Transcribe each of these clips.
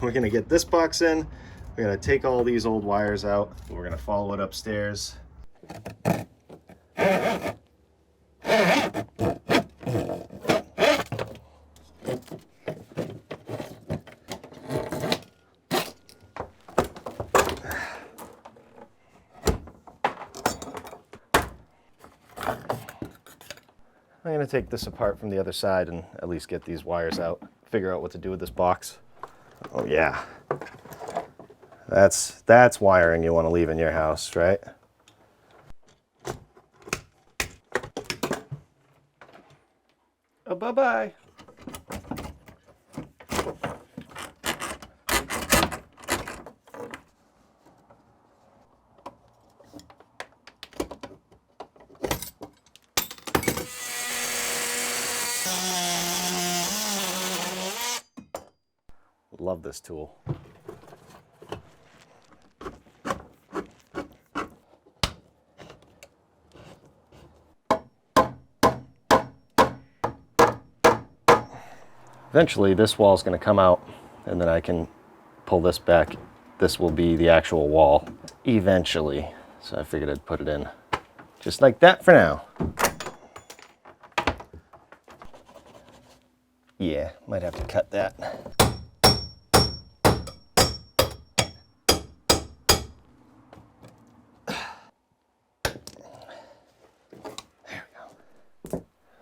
We're gonna get this box in. We're gonna take all these old wires out. We're gonna follow it upstairs. I'm going to take this apart from the other side and at least get these wires out, figure out what to do with this box. Oh yeah, that's wiring you want to leave in your house, right? Oh, bye-bye. Love this tool. Eventually this wall is going to come out and then I can pull this back. This will be the actual wall eventually. So I figured I'd put it in just like that for now. Yeah, might have to cut that.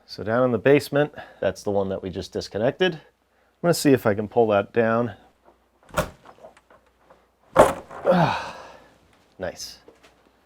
So down in the basement, that's the one that we just disconnected. I'm gonna see if I can pull that down